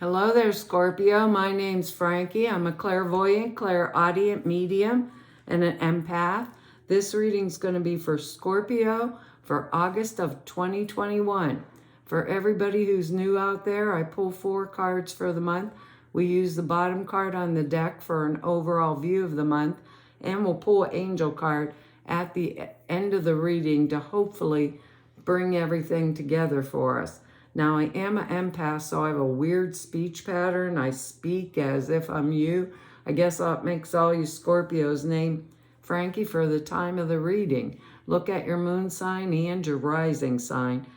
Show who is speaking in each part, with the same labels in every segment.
Speaker 1: Hello there, Scorpio. My name's Frankie. I'm a clairvoyant, clairaudient medium, and an empath. This reading's going to be for Scorpio for August of 2021. For everybody who's new out there, I pull 4 cards for the month. We use the bottom card on the deck for an overall view of the month, and we'll pull an angel card at the end of the reading to hopefully bring everything together for us. Now, I am an empath, so I have a weird speech pattern. I speak as if I'm you. I guess that makes all you Scorpios name Frankie for the time of the reading. Look at your moon sign and your rising sign.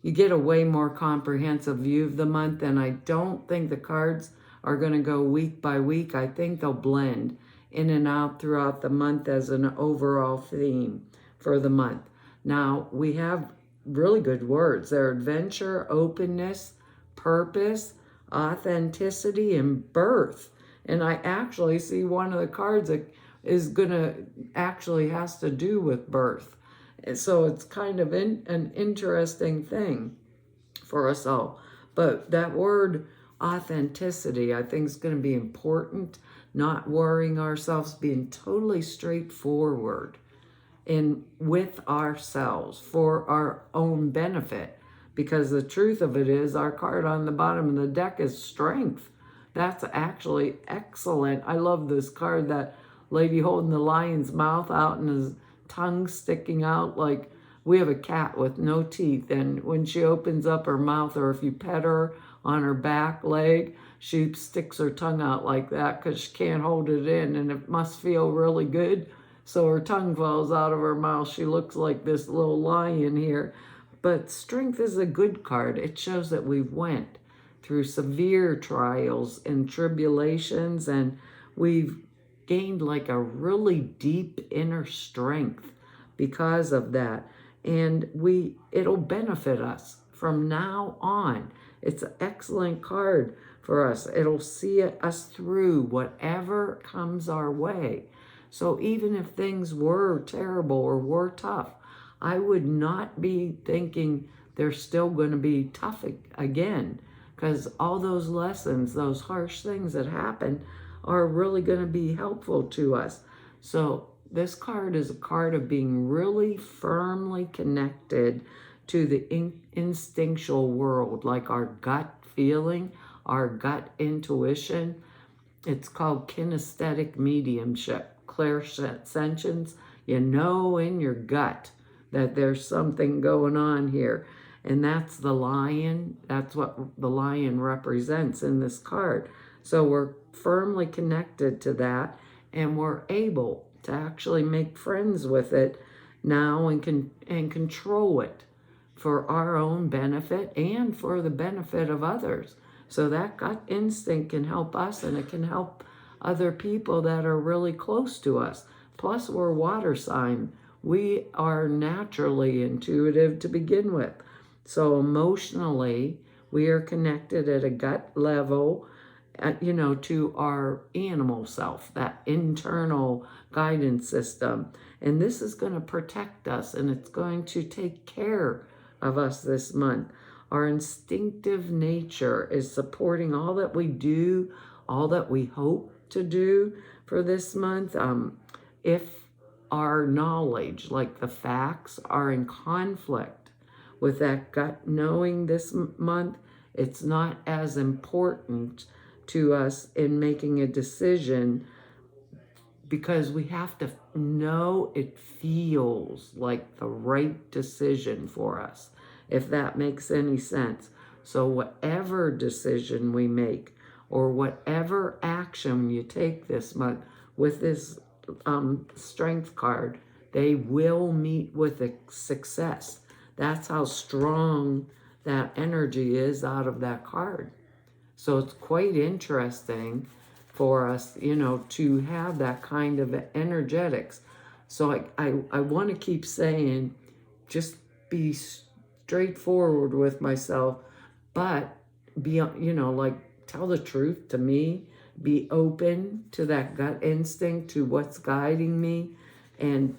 Speaker 1: You get a way more comprehensive view of the month, and I don't think the cards are going to go week by week. I think they'll blend in and out throughout the month as an overall theme for the month. Now, we have really good words. They're adventure, openness, purpose, authenticity, and birth. And I actually see one of the cards that is actually has to do with birth. So it's kind of an interesting thing for us all. But that word authenticity, I think, is going to be important. Not worrying ourselves, being totally straightforward in with ourselves for our own benefit, because the truth of it is our card on the bottom of the deck is strength. That's actually excellent. I love this card, that lady holding the lion's mouth out and his tongue sticking out. Like, we have a cat with no teeth, and when she opens up her mouth, or if you pet her on her back leg, she sticks her tongue out like that because she can't hold it in, and it must feel really good. So her tongue falls out of her mouth. She looks like this little lion here. But strength is a good card. It shows that we've went through severe trials and tribulations, and we've gained like a really deep inner strength because of that. And it'll benefit us from now on. It's an excellent card for us. It'll see us through whatever comes our way. So even if things were terrible or were tough, I would not be thinking they're still going to be tough again, because all those lessons, those harsh things that happen, are really going to be helpful to us. So this card is a card of being really firmly connected to the instinctual world, like our gut feeling, our gut intuition. It's called kinesthetic mediumship. Clairsentience, you know in your gut that there's something going on here. And that's the lion. That's what the lion represents in this card. So we're firmly connected to that, and we're able to actually make friends with it now and control it for our own benefit and for the benefit of others. So that gut instinct can help us, and it can help other people that are really close to us. Plus, we're water sign. We are naturally intuitive to begin with. So emotionally, we are connected at a gut level, to our animal self, that internal guidance system. And this is going to protect us, and it's going to take care of us this month. Our instinctive nature is supporting all that we do, all that we hope to do for this month. If our knowledge, like the facts, are in conflict with that gut knowing this month, it's not as important to us in making a decision, because we have to know it feels like the right decision for us, if that makes any sense. So whatever decision we make, or whatever action you take this month with this strength card, they will meet with a success. That's how strong that energy is out of that card. So it's quite interesting for us, to have that kind of energetics. So I want to keep saying, just be straightforward with myself, but be, tell the truth to me, be open to that gut instinct, to what's guiding me, and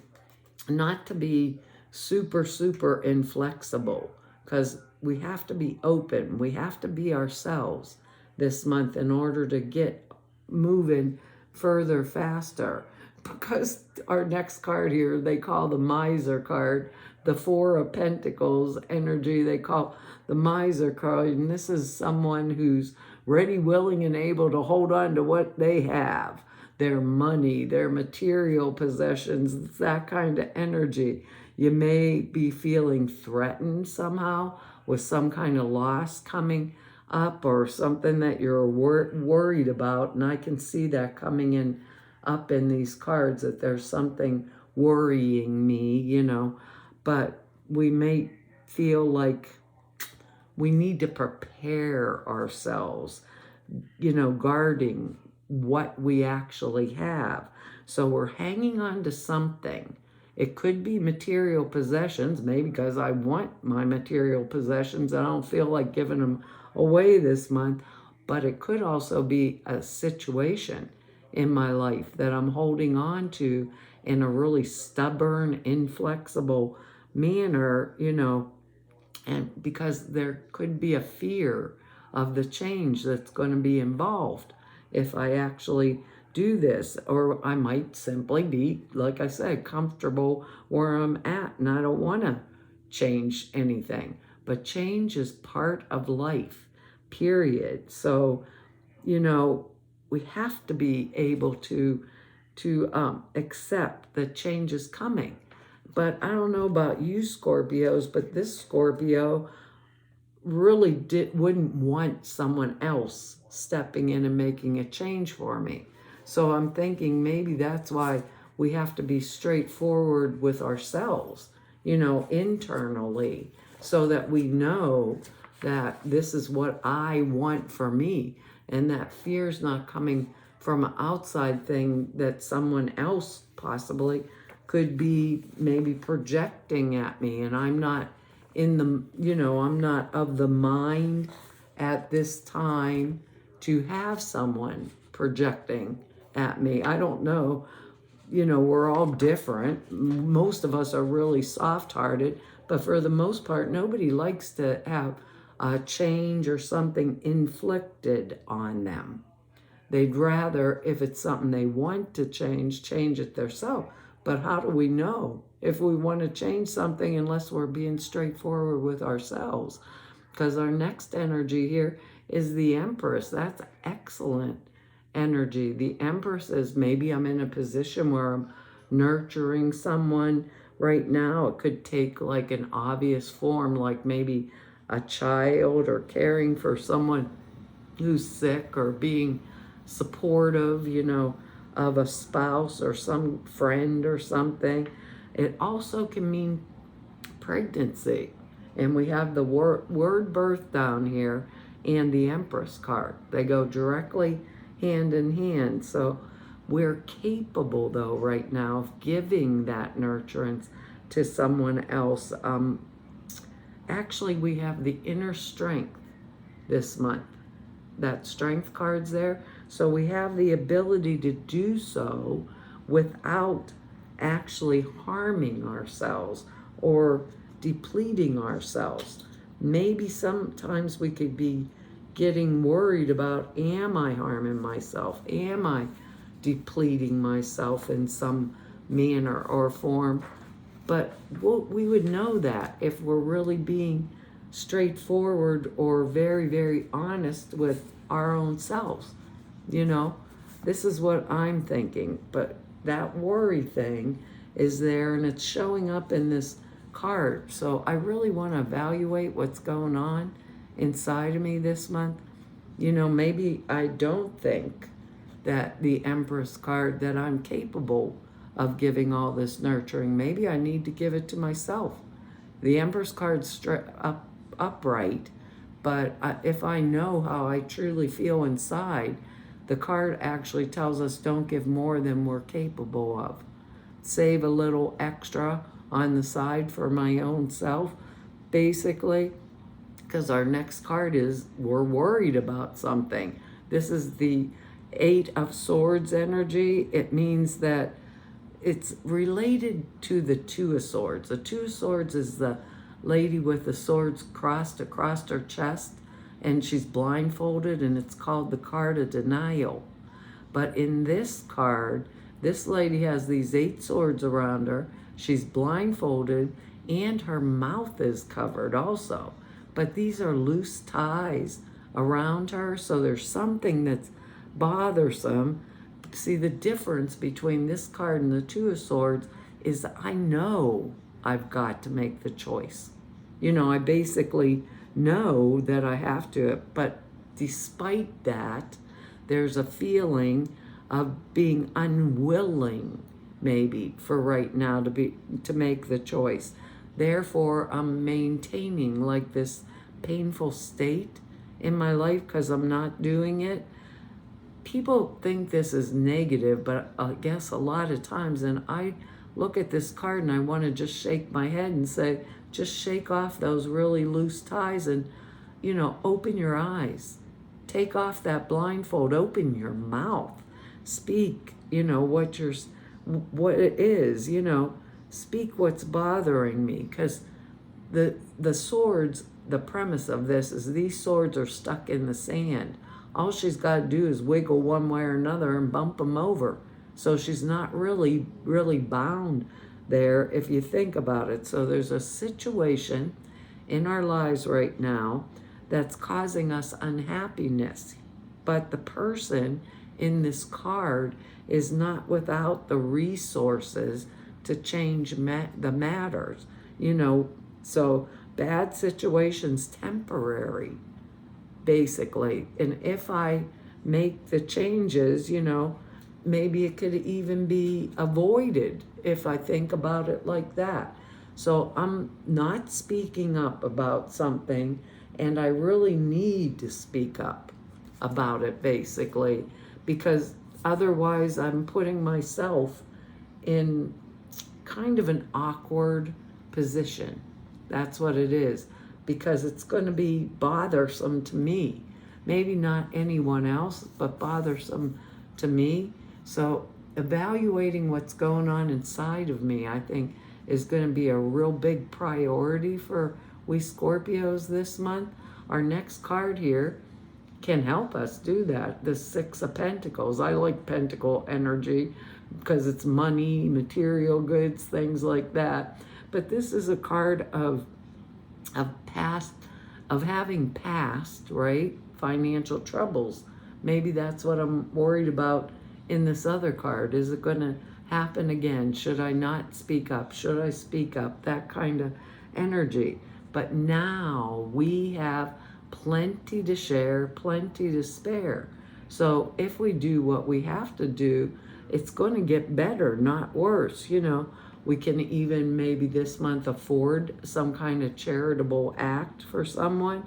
Speaker 1: not to be super, super inflexible, because we have to be open. We have to be ourselves. this month in order to get moving further, faster. Because our next card here, they call the miser card, the Four of Pentacles energy, they call the miser card. And this is someone who's ready, willing, and able to hold on to what they have, their money, their material possessions. It's that kind of energy. You may be feeling threatened somehow with some kind of loss coming up or something that you're worried about. And I can see that coming in up in these cards, that there's something worrying me, you know. But we may feel like we need to prepare ourselves, you know, guarding what we actually have. So we're hanging on to something. It could be material possessions, maybe because I want my material possessions and I don't feel like giving them away this month. But it could also be a situation in my life that I'm holding on to in a really stubborn, inflexible manner, you know, and because there could be a fear of the change that's going to be involved if I actually do this. Or I might simply be, like I said, comfortable where I'm at and I don't want to change anything. But change is part of life, period. So, you know, we have to be able to accept that change is coming. But I don't know about you Scorpios, but this Scorpio really wouldn't want someone else stepping in and making a change for me. So I'm thinking maybe that's why we have to be straightforward with ourselves, you know, internally, so that we know that this is what I want for me, and that fear's not coming from an outside thing that someone else possibly could be maybe projecting at me, and I'm not in the, you know, I'm not of the mind at this time to have someone projecting at me. I don't know, you know, we're all different. Most of us are really soft-hearted, but for the most part, nobody likes to have a change or something inflicted on them. They'd rather, if it's something they want to change it themselves. But how do we know if we want to change something unless we're being straightforward with ourselves? Because our next energy here is the Empress. That's excellent energy. The Empress is, maybe I'm in a position where I'm nurturing someone right now. It could take like an obvious form, like maybe a child, or caring for someone who's sick, or being supportive, you know, of a spouse or some friend or something. It also can mean pregnancy. And we have the word birth down here and the Empress card. They go directly hand in hand. So we're capable, though, right now of giving that nurturance to someone else. Actually, we have the inner strength this month. That strength card's there. So we have the ability to do so without actually harming ourselves or depleting ourselves. Maybe sometimes we could be getting worried about, am I harming myself? Am I depleting myself in some manner or form? But we would know that if we're really being straightforward or very, very honest with our own selves. You know, this is what I'm thinking. But that worry thing is there, and it's showing up in this card. So I really want to evaluate what's going on inside of me this month. You know, maybe I don't think that the Empress card, that I'm capable of giving all this nurturing. Maybe I need to give it to myself. The Empress card's upright, but if I know how I truly feel inside, the card actually tells us don't give more than we're capable of. Save a little extra on the side for my own self, basically, because our next card is we're worried about something. This is the Eight of Swords energy. It means that it's related to the Two of Swords. The Two of Swords is the lady with the swords crossed across her chest. and she's blindfolded, and it's called the card of denial. But in this card, this lady has these 8 swords around her. She's blindfolded, and her mouth is covered also. But these are loose ties around her, so there's something that's bothersome. See, the difference between this card and the 2 of Swords is I know I've got to make the choice. I basically know that I have to, but despite that, there's a feeling of being unwilling, maybe, for right now to make the choice. Therefore, I'm maintaining like this painful state in my life because I'm not doing it. People think this is negative, but I guess a lot of times, and I look at this card and I want to just shake my head and say, just shake off those really loose ties and, open your eyes. Take off that blindfold, open your mouth. Speak, what it is, speak what's bothering me. Because the swords, the premise of this is these swords are stuck in the sand. All she's got to do is wiggle one way or another and bump them over. So she's not really, really bound there if you think about it. So there's a situation in our lives right now that's causing us unhappiness. But the person in this card is not without the resources to change the matters. So bad situation's temporary, basically. And if I make the changes, maybe it could even be avoided if I think about it like that. So I'm not speaking up about something, and I really need to speak up about it, basically, because otherwise I'm putting myself in kind of an awkward position. That's what it is, because it's going to be bothersome to me. Maybe not anyone else, but bothersome to me. So evaluating what's going on inside of me, I think, is going to be a real big priority for we Scorpios this month. Our next card here can help us do that. The 6 of Pentacles. I like pentacle energy because it's money, material goods, things like that. But this is a card of having passed, right? Financial troubles. Maybe that's what I'm worried about in this other card. Is it going to happen again? Should I not speak up? Should I speak up? That kind of energy. But now we have plenty to share, plenty to spare. So if we do what we have to do, it's going to get better, not worse. We can even maybe this month afford some kind of charitable act for someone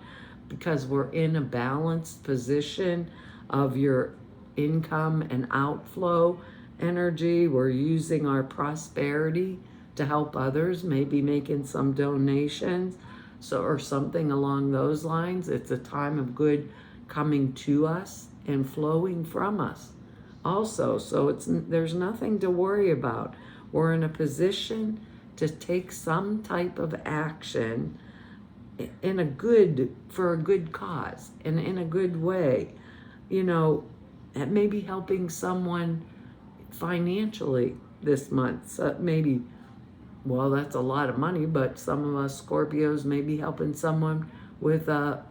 Speaker 1: because we're in a balanced position of your income and outflow energy. We're using our prosperity to help others, maybe making some donations, or something along those lines. It's a time of good coming to us and flowing from us also. So there's nothing to worry about. We're in a position to take some type of action for a good cause and in a good way. And maybe helping someone financially this month. So maybe, well, that's a lot of money, but some of us Scorpios may be helping someone with a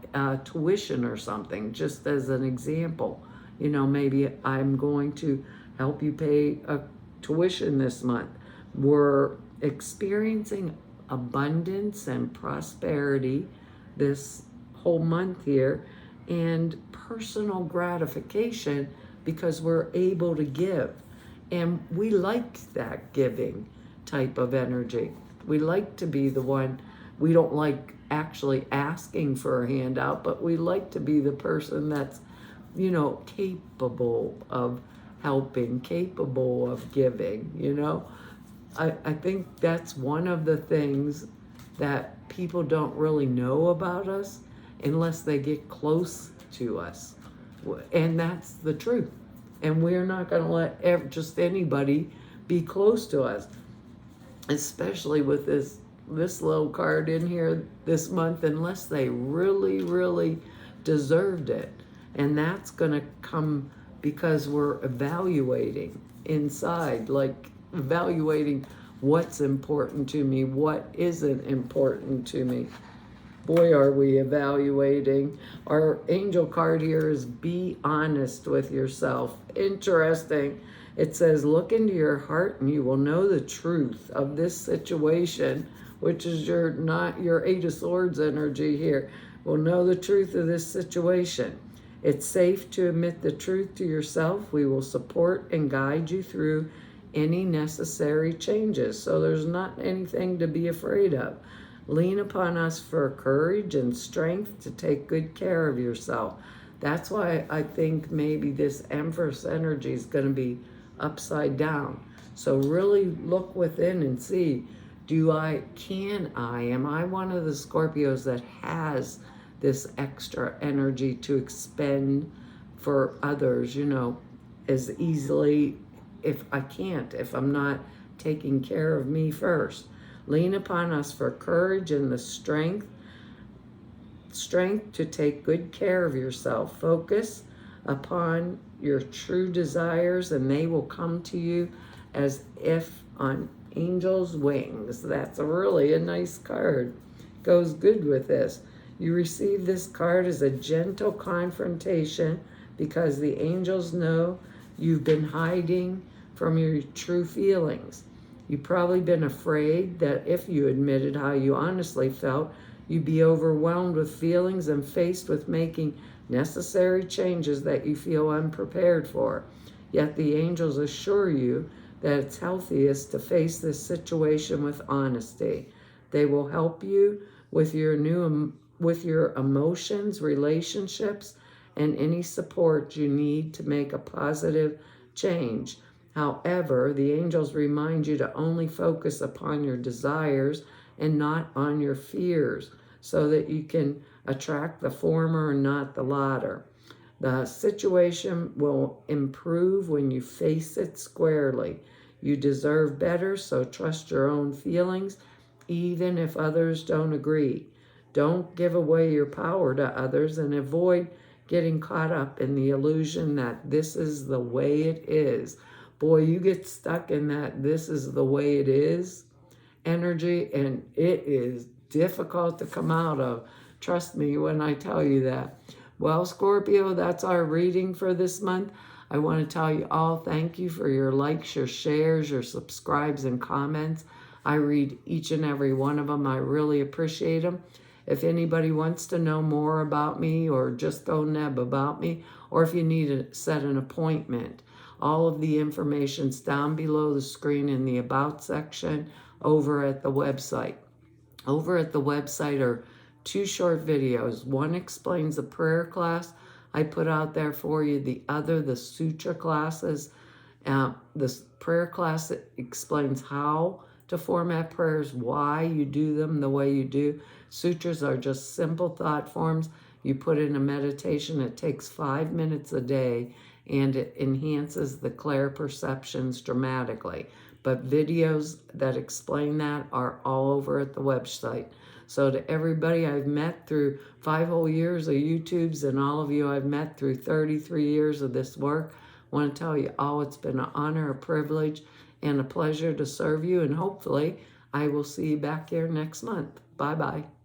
Speaker 1: tuition or something, just as an example. Maybe I'm going to help you pay a tuition this month. We're experiencing abundance and prosperity this whole month here, and personal gratification because we're able to give. And we like that giving type of energy. We like to be the one. We don't like actually asking for a handout, but we like to be the person that's, capable of helping, capable of giving, I think that's one of the things that people don't really know about us unless they get close to us. And that's the truth. And we're not going to let just anybody be close to us, especially with this little card in here this month, unless they really, really deserved it. And that's going to come because we're evaluating inside, like evaluating what's important to me, what isn't important to me. Boy, are we evaluating. Our angel card here is be honest with yourself. Interesting. It says, look into your heart and you will know the truth of this situation, which is not your Eight of Swords energy here. Will know the truth of this situation. It's safe to admit the truth to yourself. We will support and guide you through any necessary changes. So there's not anything to be afraid of. Lean upon us for courage and strength to take good care of yourself. That's why I think maybe this Empress energy is going to be upside down. So really look within and see, am I one of the Scorpios that has this extra energy to expend for others, as easily if I'm not taking care of me first. Lean upon us for courage and the strength to take good care of yourself. Focus upon your true desires and they will come to you as if on angel's wings. That's a nice card. Goes good with this. You receive this card as a gentle confrontation because the angels know you've been hiding from your true feelings. You've probably been afraid that if you admitted how you honestly felt, you'd be overwhelmed with feelings and faced with making necessary changes that you feel unprepared for. Yet the angels assure you that it's healthiest to face this situation with honesty. They will help you with your emotions, relationships, and any support you need to make a positive change. However, the angels remind you to only focus upon your desires and not on your fears so that you can attract the former and not the latter. The situation will improve when you face it squarely. You deserve better, so trust your own feelings, even if others don't agree. Don't give away your power to others and avoid getting caught up in the illusion that this is the way it is. Boy, you get stuck in that this is the way it is energy, and it is difficult to come out of. Trust me when I tell you that. Well, Scorpio, that's our reading for this month. I want to tell you all thank you for your likes, your shares, your subscribes, and comments. I read each and every one of them. I really appreciate them. If anybody wants to know more about me or just go neb about me, or if you need to set an appointment, all of the information's down below the screen in the About section over at the website. Over at the website are 2 short videos. One explains the prayer class I put out there for you. The other, the sutra classes. The prayer class explains how to format prayers, why you do them the way you do. Sutras are just simple thought forms. You put in a meditation. It takes 5 minutes a day, and it enhances the clair perceptions dramatically. But videos that explain that are all over at the website. So to everybody I've met through 5 whole years of YouTubes and all of you I've met through 33 years of this work, I want to tell you all it's been an honor, a privilege, and a pleasure to serve you. And hopefully I will see you back here next month. Bye-bye.